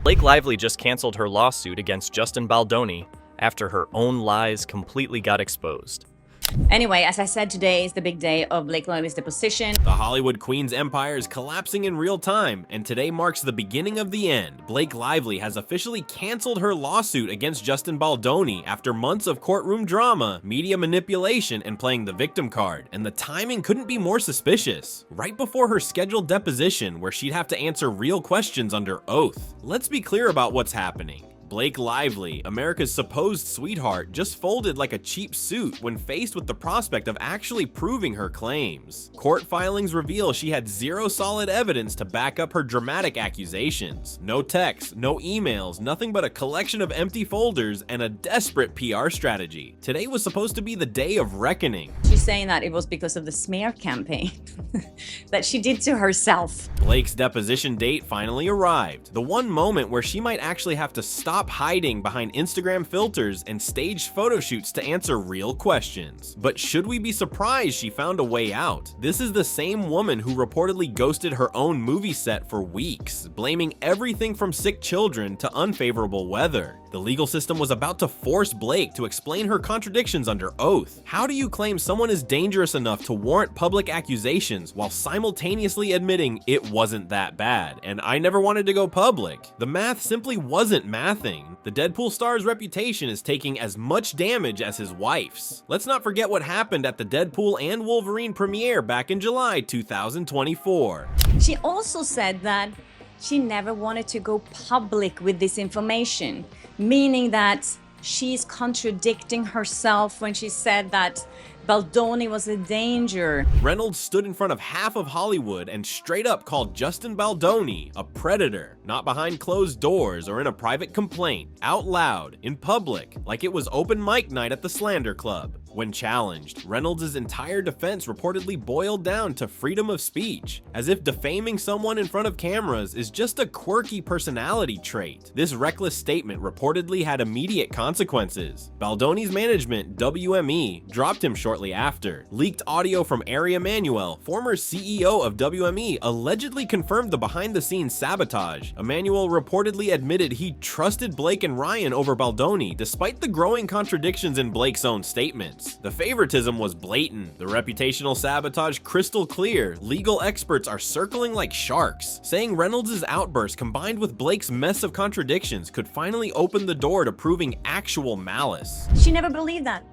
Blake Lively just canceled her lawsuit against Justin Baldoni after her own lies completely got exposed. Anyway, as I said, today is the big day of Blake Lively's deposition. The Hollywood Queen's empire is collapsing in real time, and today marks the beginning of the end. Blake Lively has officially canceled her lawsuit against Justin Baldoni after months of courtroom drama, media manipulation, and playing the victim card. And the timing couldn't be more suspicious. Right before her scheduled deposition, where she'd have to answer real questions under oath. Let's be clear about what's happening. Blake Lively, America's supposed sweetheart, just folded like a cheap suit when faced with the prospect of actually proving her claims. Court filings reveal she had zero solid evidence to back up her dramatic accusations. No texts, no emails, nothing but a collection of empty folders and a desperate PR strategy. Today was supposed to be the day of reckoning. She's saying that it was because of the smear campaign that she did to herself. Blake's deposition date finally arrived. The one moment where she might actually have to stop hiding behind Instagram filters and staged photo shoots to answer real questions. But should we be surprised she found a way out? This is the same woman who reportedly ghosted her own movie set for weeks, blaming everything from sick children to unfavorable weather. The legal system was about to force Blake to explain her contradictions under oath. How do you claim someone is dangerous enough to warrant public accusations while simultaneously admitting it wasn't that bad and I never wanted to go public? The math simply wasn't mathing. The Deadpool star's reputation is taking as much damage as his wife's. Let's not forget what happened at the Deadpool and Wolverine premiere back in July 2024. She also said that she never wanted to go public with this information, meaning that she's contradicting herself when she said that Baldoni was a danger. Reynolds stood in front of half of Hollywood and straight up called Justin Baldoni a predator, not behind closed doors or in a private complaint, out loud, in public, like it was open mic night at the Slander Club. When challenged, Reynolds' entire defense reportedly boiled down to freedom of speech, as if defaming someone in front of cameras is just a quirky personality trait. This reckless statement reportedly had immediate consequences. Baldoni's management, WME, dropped him shortly after. Leaked audio from Ari Emanuel, former CEO of WME, allegedly confirmed the behind-the-scenes sabotage. Emanuel reportedly admitted he trusted Blake and Ryan over Baldoni, despite the growing contradictions in Blake's own statements. The favoritism was blatant, the reputational sabotage crystal clear. Legal experts are circling like sharks, saying Reynolds' outburst combined with Blake's mess of contradictions could finally open the door to proving actual malice. She never believed that.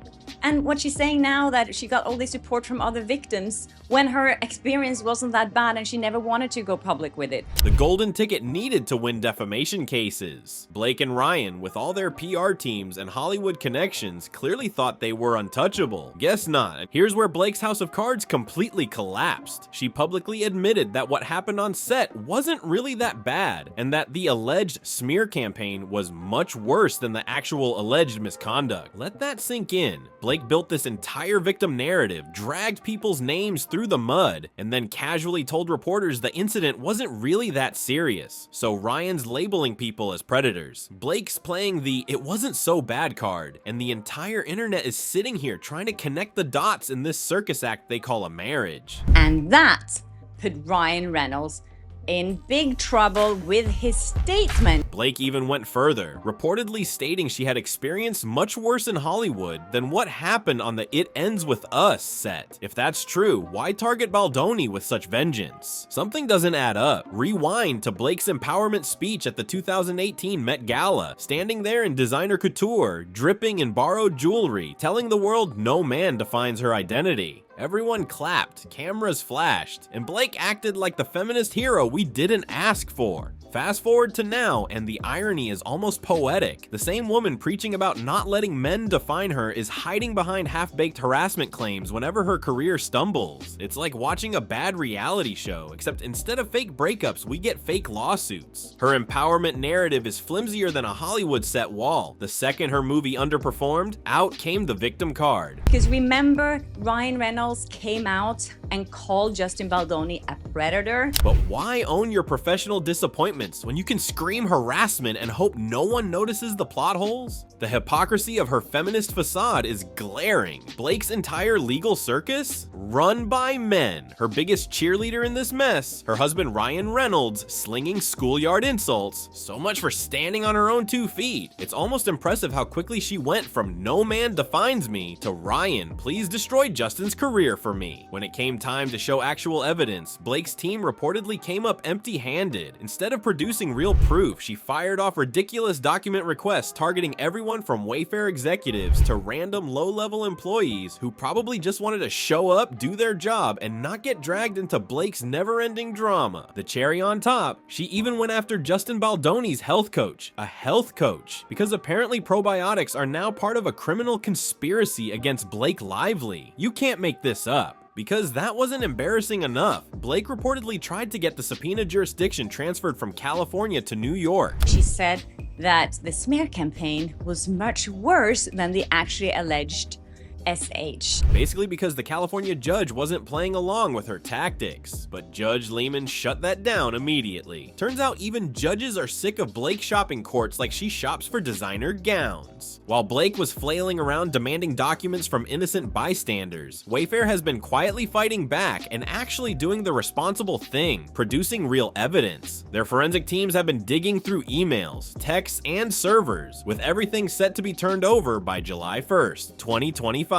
And what she's saying now, that she got all this support from other victims when her experience wasn't that bad and she never wanted to go public with it. The golden ticket needed to win defamation cases. Blake and Ryan, with all their PR teams and Hollywood connections, clearly thought they were untouchable. Guess not. Here's where Blake's house of cards completely collapsed. She publicly admitted that what happened on set wasn't really that bad, and that the alleged smear campaign was much worse than the actual alleged misconduct. Let that sink in. Blake built this entire victim narrative, dragged people's names through the mud, and then casually told reporters the incident wasn't really that serious. So Ryan's labeling people as predators. Blake's playing the "it wasn't so bad" card, and the entire internet is sitting here trying to connect the dots in this circus act they call a marriage. And that put Ryan Reynolds in big trouble with his statement. Blake even went further, reportedly stating she had experienced much worse in Hollywood than what happened on the It Ends With Us set. If that's true, why target Baldoni with such vengeance? Something doesn't add up. Rewind to Blake's empowerment speech at the 2018 Met Gala, standing there in designer couture, dripping in borrowed jewelry, telling the world no man defines her identity. Everyone clapped, cameras flashed, and Blake acted like the feminist hero we didn't ask for. Fast forward to now, and the irony is almost poetic. The same woman preaching about not letting men define her is hiding behind half-baked harassment claims whenever her career stumbles. It's like watching a bad reality show, except instead of fake breakups, we get fake lawsuits. Her empowerment narrative is flimsier than a Hollywood set wall. The second her movie underperformed, out came the victim card. Because remember, Ryan Reynolds came out and called Justin Baldoni a predator. But why own your professional disappointment appointments when you can scream harassment and hope no one notices the plot holes? The hypocrisy of her feminist facade is glaring. Blake's entire legal circus? Run by men. Her biggest cheerleader in this mess, her husband Ryan Reynolds, slinging schoolyard insults. So much for standing on her own 2 feet. It's almost impressive how quickly she went from "no man defines me" to "Ryan, please destroy Justin's career for me." When it came time to show actual evidence, Blake's team reportedly came up empty-handed. Instead of producing real proof, she fired off ridiculous document requests targeting everyone from Wayfair executives to random low-level employees who probably just wanted to show up, do their job, and not get dragged into Blake's never-ending drama. The cherry on top, she even went after Justin Baldoni's health coach, a health coach, because apparently probiotics are now part of a criminal conspiracy against Blake Lively. You can't make this up. Because that wasn't embarrassing enough, Blake reportedly tried to get the subpoena jurisdiction transferred from California to New York. She said that the smear campaign was much worse than the actually alleged SH. Basically because the California judge wasn't playing along with her tactics, but Judge Lehman shut that down immediately. Turns out even judges are sick of Blake shopping courts like she shops for designer gowns. While Blake was flailing around demanding documents from innocent bystanders, Wayfair has been quietly fighting back and actually doing the responsible thing, producing real evidence. Their forensic teams have been digging through emails, texts, and servers, with everything set to be turned over by July 1st, 2025.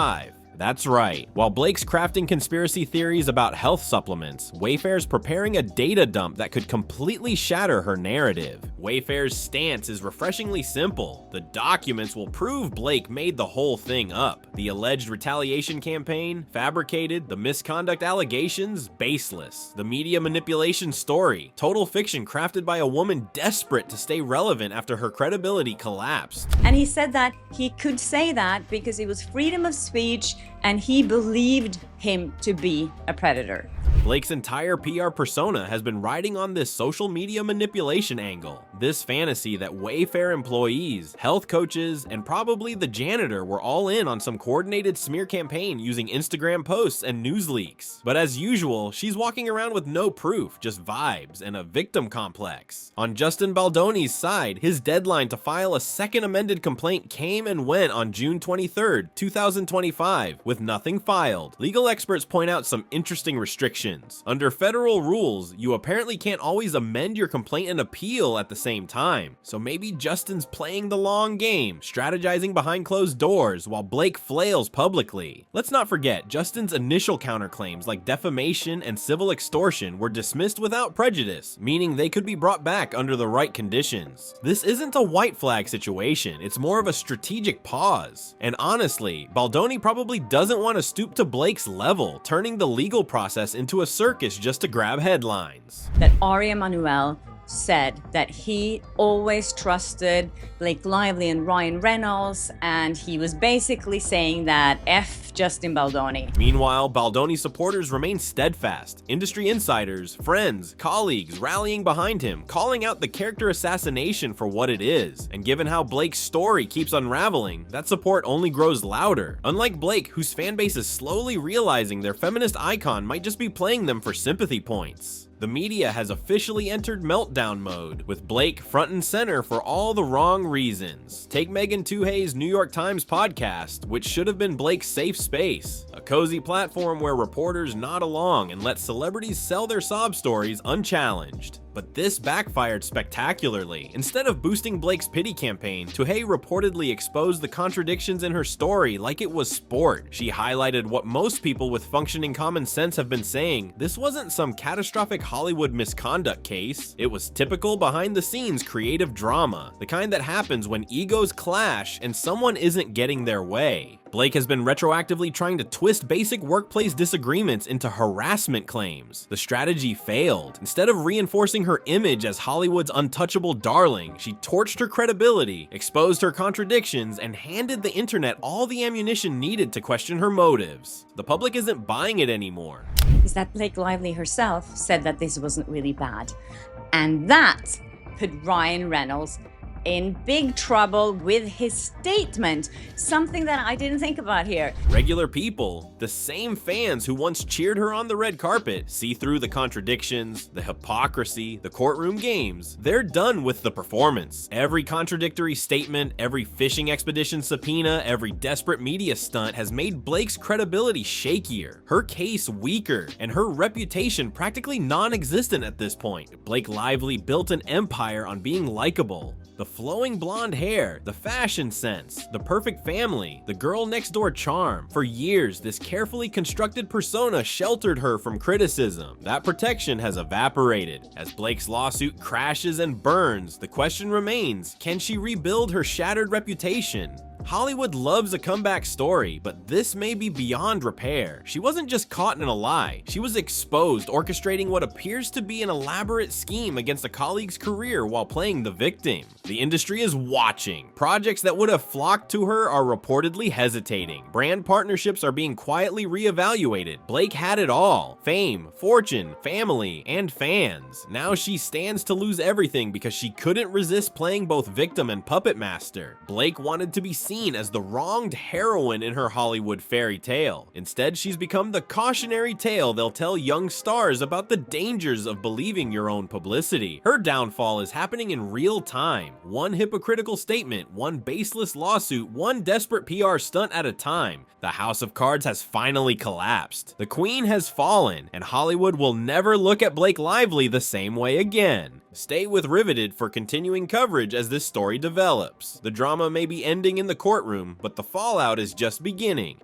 That's right. While Blake's crafting conspiracy theories about health supplements, Wayfair's preparing a data dump that could completely shatter her narrative. Wayfair's stance is refreshingly simple. The documents will prove Blake made the whole thing up. The alleged retaliation campaign, fabricated. The misconduct allegations, baseless. The media manipulation story, total fiction crafted by a woman desperate to stay relevant after her credibility collapsed. And he said that he could say that because it was freedom of speech and he believed him to be a predator. Blake's entire PR persona has been riding on this social media manipulation angle. This fantasy that Wayfair employees, health coaches, and probably the janitor were all in on some coordinated smear campaign using Instagram posts and news leaks. But as usual, she's walking around with no proof, just vibes and a victim complex. On Justin Baldoni's side, his deadline to file a second amended complaint came and went on June 23rd, 2025, with nothing filed. Legal experts point out some interesting restrictions. Under federal rules, you apparently can't always amend your complaint and appeal at the same time. So maybe Justin's playing the long game, strategizing behind closed doors while Blake flails publicly. Let's not forget, Justin's initial counterclaims like defamation and civil extortion were dismissed without prejudice, meaning they could be brought back under the right conditions. This isn't a white flag situation, it's more of a strategic pause. And honestly, Baldoni probably doesn't want to stoop to Blake's level, turning the legal process into a circus just to grab headlines. That Ari Emanuel said that he always trusted Blake Lively and Ryan Reynolds, and he was basically saying that F Justin Baldoni. Meanwhile, Baldoni supporters remain steadfast. Industry insiders, friends, colleagues rallying behind him, calling out the character assassination for what it is. And given how Blake's story keeps unraveling, that support only grows louder. Unlike Blake, whose fan base is slowly realizing their feminist icon might just be playing them for sympathy points. The media has officially entered meltdown mode, with Blake front and center for all the wrong reasons. Take Megan Tuhey's New York Times podcast, which should have been Blake's safe space, a cozy platform where reporters nod along and let celebrities sell their sob stories unchallenged. But this backfired spectacularly. Instead of boosting Blake's pity campaign, Tuhey reportedly exposed the contradictions in her story like it was sport. She highlighted what most people with functioning common sense have been saying. This wasn't some catastrophic Hollywood misconduct case. It was typical behind-the-scenes creative drama, the kind that happens when egos clash and someone isn't getting their way. Blake has been retroactively trying to twist basic workplace disagreements into harassment claims. The strategy failed. Instead of reinforcing her image as Hollywood's untouchable darling, she torched her credibility, exposed her contradictions, and handed the internet all the ammunition needed to question her motives. The public isn't buying it anymore. Is that Blake Lively herself said that this wasn't really bad, and that put Ryan Reynolds in big trouble with his statement, something that I didn't think about here. Regular people, the same fans who once cheered her on the red carpet, see through the contradictions, the hypocrisy, the courtroom games. They're done with the performance. Every contradictory statement, every fishing expedition subpoena, every desperate media stunt has made Blake's credibility shakier, her case weaker, and her reputation practically non-existent at this point. Blake Lively built an empire on being likable. The flowing blonde hair, the fashion sense, the perfect family, the girl next door charm. For years, this carefully constructed persona sheltered her from criticism. That protection has evaporated. As Blake's lawsuit crashes and burns, the question remains, can she rebuild her shattered reputation? Hollywood loves a comeback story, but this may be beyond repair. She wasn't just caught in a lie, she was exposed, orchestrating what appears to be an elaborate scheme against a colleague's career while playing the victim. The industry is watching. Projects that would have flocked to her are reportedly hesitating. Brand partnerships are being quietly reevaluated. Blake had it all: fame, fortune, family, and fans. Now she stands to lose everything because she couldn't resist playing both victim and puppet master. Blake wanted to be seen as the wronged heroine in her Hollywood fairy tale. Instead, she's become the cautionary tale they'll tell young stars about the dangers of believing your own publicity. Her downfall is happening in real time. One hypocritical statement, one baseless lawsuit, one desperate PR stunt at a time. The house of cards has finally collapsed. The queen has fallen, and Hollywood will never look at Blake Lively the same way again. Stay with Riveted for continuing coverage as this story develops. The drama may be ending in the courtroom, but the fallout is just beginning.